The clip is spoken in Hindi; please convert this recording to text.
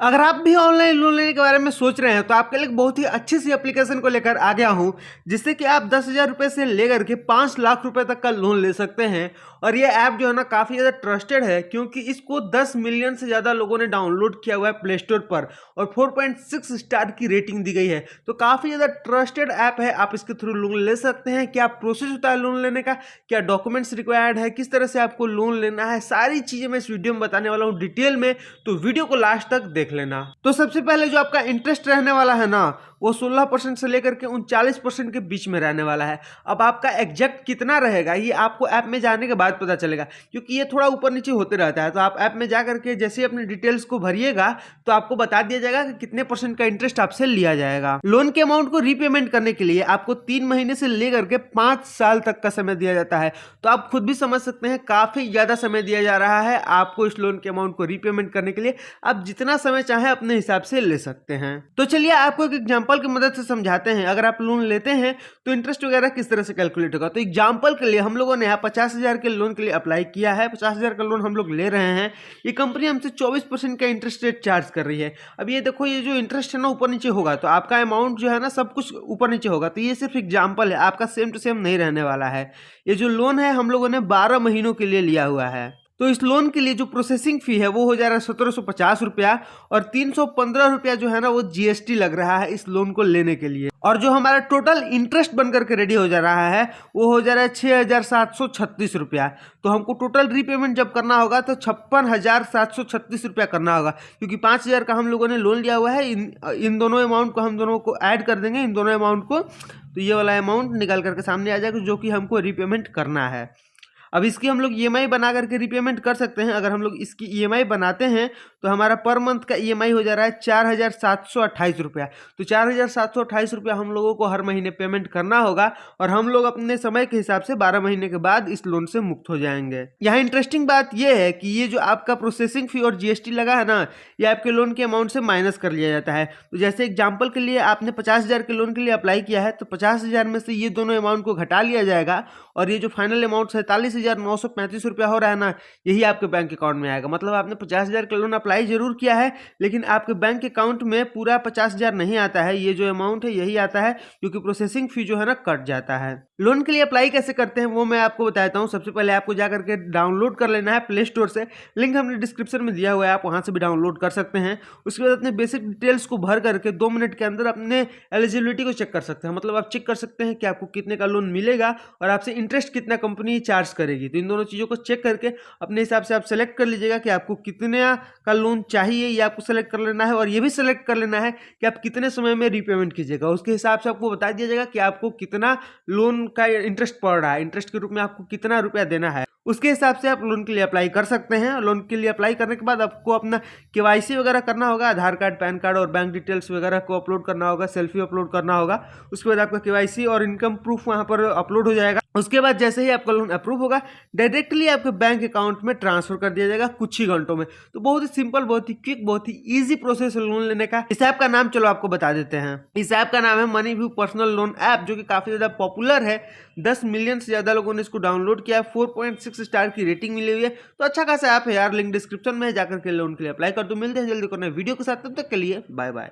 अगर आप भी ऑनलाइन लोन लेने के बारे में सोच रहे हैं तो आपके लिए एक बहुत ही अच्छी सी एप्लीकेशन को लेकर आ गया हूं, जिससे कि आप 10,000 रुपये से लेकर के 5 लाख रुपए तक का लोन ले सकते हैं। और ये ऐप जो है ना काफ़ी ज़्यादा ट्रस्टेड है, क्योंकि इसको 10 मिलियन से ज़्यादा लोगों ने डाउनलोड किया हुआ है प्ले स्टोर पर और 4.6 स्टार की रेटिंग दी गई है। तो काफ़ी ज़्यादा ट्रस्टेड ऐप है, आप इसके थ्रू लोन ले सकते हैं। क्या प्रोसेस होता है लोन लेने का, क्या डॉक्यूमेंट्स रिक्वायर्ड है, किस तरह से आपको लोन लेना है, सारी चीज़ें मैं इस वीडियो में बताने वाला हूँ डिटेल में, तो वीडियो को लास्ट तक देख लेना। तो सबसे पहले जो आपका इंटरेस्ट रहने वाला है ना, वो 16% से लेकर के 39% के बीच में रहने वाला है। अब आपका एग्जैक्ट कितना रहेगा ये आपको ऐप में जाने के बाद पता चलेगा, क्योंकि ये थोड़ा ऊपर नीचे होते रहता है। तो आप ऐप में जा करके जैसे ही अपनी डिटेल्स को भरिएगा तो आपको बता दिया जाएगा कि कितने % का इंटरेस्ट आपसे लिया जाएगा। लोन के अमाउंट को रीपेमेंट करने के लिए आपको 3 महीने से लेकर के 5 साल तक का समय दिया जाता है। तो आप खुद भी समझ सकते हैं काफी ज्यादा समय दिया जा रहा है आपको इस लोन के अमाउंट को रीपेमेंट करने के लिए। आप जितना समय चाहे अपने हिसाब से ले सकते हैं। तो चलिए आपको एक एग्जांपल की मदद से समझाते हैं। अगर आप लोन लेते हैं तो इंटरेस्ट वगैरह किस तरह से कैलकुलेट होगा। तो एग्जांपल के लिए हम लोगों ने यहाँ 50,000 के लोन के लिए अप्लाई किया है। 50,000 का लोन हम लोग ले रहे हैं। ये कंपनी हमसे 24% का इंटरेस्ट रेट चार्ज कर रही है। अब ये देखो, ये जो इंटरेस्ट है ना ऊपर नीचे होगा, तो आपका अमाउंट जो है ना सब कुछ ऊपर नीचे होगा। तो ये सिर्फ एग्जाम्पल है, आपका सेम टू सेम नहीं रहने वाला है। ये जो लोन है हम लोगों ने 12 महीनों के लिए लिया हुआ है। तो इस लोन के लिए जो प्रोसेसिंग फी है वो हो जा रहा है 1750 रुपया, और 315 रुपया जो है ना वो जीएसटी लग रहा है इस लोन को लेने के लिए। और जो हमारा टोटल इंटरेस्ट बनकर के रेडी हो जा रहा है वो हो जा रहा है 6,736 रुपया। तो हमको टोटल रीपेमेंट जब करना होगा तो 56,736 रुपया करना होगा, क्योंकि 5,000 का हम लोगों ने लोन लिया हुआ है। इन दोनों अमाउंट को हम दोनों को ऐड कर देंगे, इन दोनों अमाउंट को, तो ये वाला अमाउंट निकल करके सामने आ जाएगा जो कि हमको रीपेमेंट करना है। अब इसकी हम लोग ईएमआई बना करके रीपेमेंट कर सकते हैं। अगर हम लोग इसकी ईएमआई बनाते हैं तो हमारा पर मंथ का ईएमआई हो जा रहा है 4,728 रुपया। तो 4,728 रुपया हम लोगों को हर महीने पेमेंट करना होगा, और हम लोग अपने समय के हिसाब से 12 महीने के बाद इस लोन से मुक्त हो जाएंगे। यहाँ इंटरेस्टिंग बात यह है कि ये जो आपका प्रोसेसिंग फी और जीएसटी लगा है ना, ये आपके लोन के अमाउंट से माइनस कर लिया जाता है। तो जैसे एग्जाम्पल के लिए आपने 50,000 के लोन के लिए अप्लाई किया है, तो 50,000 में से ये दोनों अमाउंट को घटा लिया जाएगा, और ये जो फाइनल अमाउंट 47,935 रुपया हो रहा है ना, यही आपके बैंक अकाउंट में आएगा। मतलब आपने 50,000 का लोन अप्लाई जरूर किया है, लेकिन आपके बैंक अकाउंट में पूरा 50,000 नहीं आता है। ये जो अमाउंट है यही आता है, क्योंकि प्रोसेसिंग फी जो है ना कट जाता है। लोन के लिए अप्लाई कैसे करते हैं वो मैं आपको बताता हूँ। सबसे पहले आपको जाकर के डाउनलोड कर लेना है प्ले स्टोर से, लिंक हमने डिस्क्रिप्शन में दिया हुआ है, आप वहां से भी डाउनलोड कर सकते हैं। उसके बाद अपने बेसिक डिटेल्स को भर करके 2 मिनट के अंदर अपने एलिजिबिलिटी को चेक कर सकते हैं। मतलब आप चेक कर सकते हैं कि आपको कितने का लोन मिलेगा और आपसे इंटरेस्ट कितना कंपनी चार्ज करेगी। तो इन दोनों चीज़ों को चेक करके अपने हिसाब से आप सेलेक्ट कर लीजिएगा कि आपको कितने का लोन चाहिए, ये आपको सेलेक्ट कर लेना है। और ये भी सेलेक्ट कर लेना है कि आप कितने समय में रीपेमेंट कीजिएगा। उसके हिसाब से आपको बता दिया जाएगा कि आपको कितना लोन का इंटरेस्ट पड़ रहा है, इंटरेस्ट के रूप में आपको कितना रुपया देना है। उसके हिसाब से आप लोन के लिए अप्लाई कर सकते हैं। लोन के लिए अप्लाई करने के बाद आपको अपना केवाईसी वगैरह करना होगा, आधार कार्ड, पैन कार्ड और बैंक डिटेल्स वगैरह को अपलोड करना होगा, सेल्फी अपलोड करना होगा। उसके बाद आपका केवाईसी और इनकम प्रूफ वहाँ पर अपलोड हो जाएगा। उसके बाद जैसे ही आपका लोन अप्रूव होगा, डायरेक्टली आपके बैंक अकाउंट में ट्रांसफर कर दिया जाएगा कुछ ही घंटों में। तो बहुत ही सिंपल, बहुत ही क्विक, बहुत ही ईजी प्रोसेस है लोन लेने का। इस ऐप का नाम चलो आपको बता देते हैं। इस ऐप का नाम है मनीव्यू पर्सनल लोन ऐप, जो कि काफी ज्यादा पॉपुलर है। 10 मिलियन से ज्यादा लोगों ने इसको डाउनलोड किया है, 4.6 स्टार की रेटिंग मिली हुई है। तो अच्छा खासा ऐप है यार, लिंक डिस्क्रिप्शन में है, जाकर के लोन के लिए अप्लाई कर दो। मिलते हैं जल्दी को नए वीडियो के साथ, तब तक के लिए बाय बाय।